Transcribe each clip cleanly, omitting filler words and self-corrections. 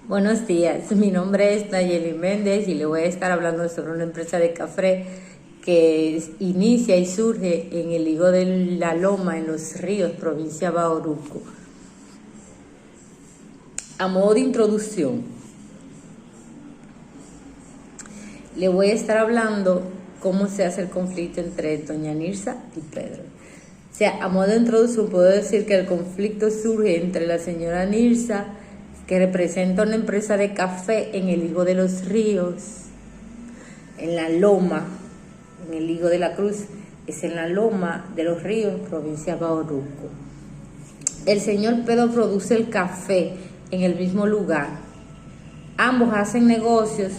Buenos días, mi nombre es Nayeli Méndez y le voy a estar hablando sobre una empresa de café que inicia y surge en el Higo de la Loma, en Los Ríos, provincia de Bauruco. A modo de introducción, le voy a estar hablando cómo se hace el conflicto entre doña Nirsa y Pedro. O sea, a modo de introducción puedo decir que el conflicto surge entre la señora Nirsa, que representa una empresa de café en el Higo de los Ríos, en la Loma, en el Higo de la Cruz, es en la Loma de los Ríos, provincia de Bauruco. El señor Pedro produce el café en el mismo lugar. Ambos hacen negocios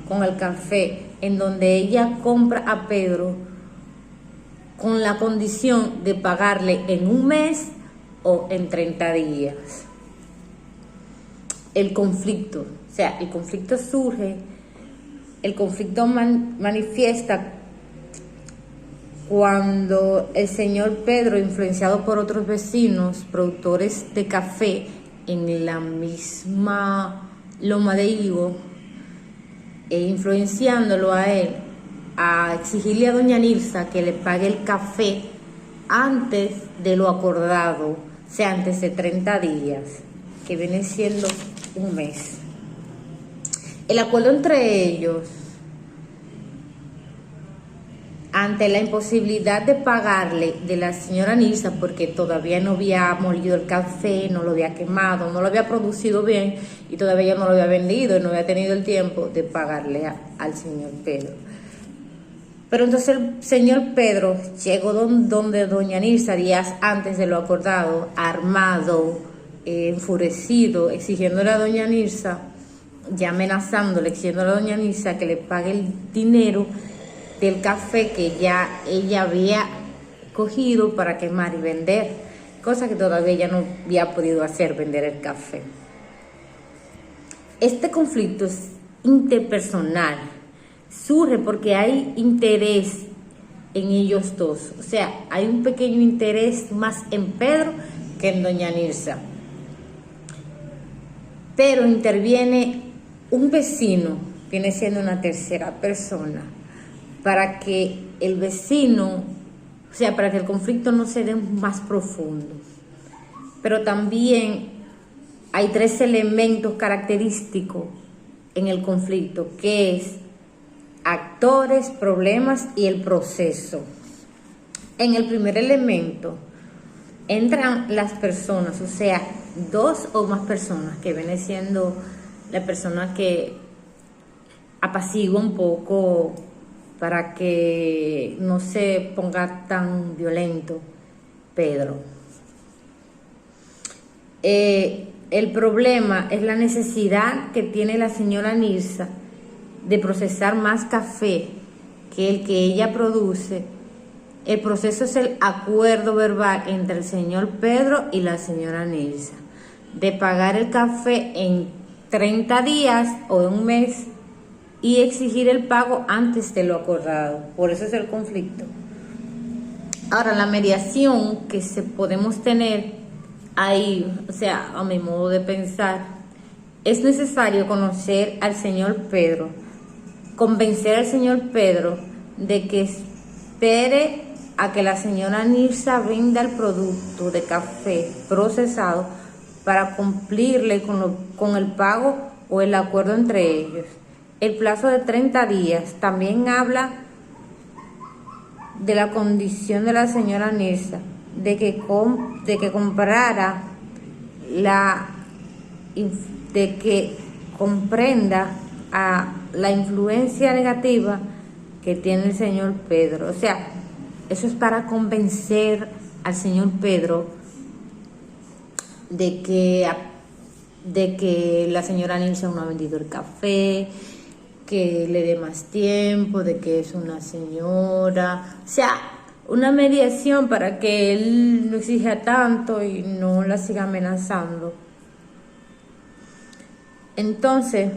con el café, en donde ella compra a Pedro con la condición de pagarle en un mes o en 30 días. El conflicto surge, el conflicto manifiesta cuando el señor Pedro, influenciado por otros vecinos, productores de café en la misma Loma de Higo, influenciándolo a él, a exigirle a doña Nirsa que le pague el café antes de lo acordado, o sea, antes de 30 días, que viene siendo un mes. El acuerdo entre ellos, ante la imposibilidad de pagarle de la señora Nirsa, porque todavía no había molido el café, no lo había quemado, no lo había producido bien y todavía no lo había vendido y no había tenido el tiempo de pagarle al señor Pedro. Pero entonces el señor Pedro llegó donde doña Nirsa días antes de lo acordado, armado, enfurecido, exigiéndole a doña Nirsa, ya amenazándole, exigiéndole a doña Nirsa que le pague el dinero del café que ya ella había cogido para quemar y vender, cosa que todavía ella no había podido hacer, vender el café. Este conflicto es interpersonal, surge porque hay interés en ellos dos, o sea, hay un pequeño interés más en Pedro que en doña Nirsa. Pero interviene un vecino, viene siendo una tercera persona, para que el vecino, o sea, para que el conflicto no se dé más profundo. Pero también hay tres elementos característicos en el conflicto, que es actores, problemas y el proceso. En el primer elemento entran las personas, o sea, dos o más personas, que viene siendo la persona que apacigua un poco para que no se ponga tan violento Pedro. El problema es la necesidad que tiene la señora Nirsa de procesar más café que el que ella produce. El proceso es el acuerdo verbal entre el señor Pedro y la señora Nirsa de pagar el café en 30 días o en un mes y exigir el pago antes de lo acordado. Por eso es el conflicto. Ahora, la mediación que podemos tener ahí, o sea, a mi modo de pensar, es necesario conocer al señor Pedro, convencer al señor Pedro de que espere a que la señora Nirsa venda el producto de café procesado para cumplirle con el pago o el acuerdo entre ellos. El plazo de 30 días también habla de la condición de la señora Nirsa, de que comprara de que comprenda a la influencia negativa que tiene el señor Pedro. O sea, eso es para convencer al señor Pedro de que la señora Nirsa no ha vendido el café, que le dé más tiempo, de que es una señora, o sea, una mediación para que él no exija tanto y no la siga amenazando. Entonces,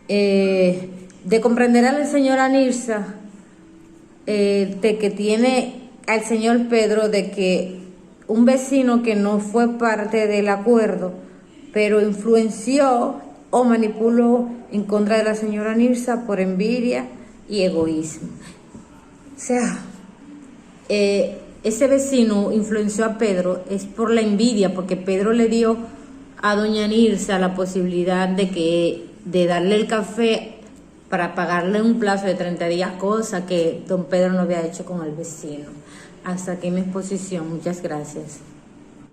de comprender a la señora Nirsa, de que tiene al señor Pedro, de que un vecino que no fue parte del acuerdo pero influenció o manipuló en contra de la señora Nirsa por envidia y egoísmo. O sea, ese vecino influenció a Pedro es por la envidia, porque Pedro le dio a doña Nirsa la posibilidad de darle el café para pagarle un plazo de 30 días, cosa que don Pedro no había hecho con el vecino. Hasta aquí mi exposición. Muchas gracias.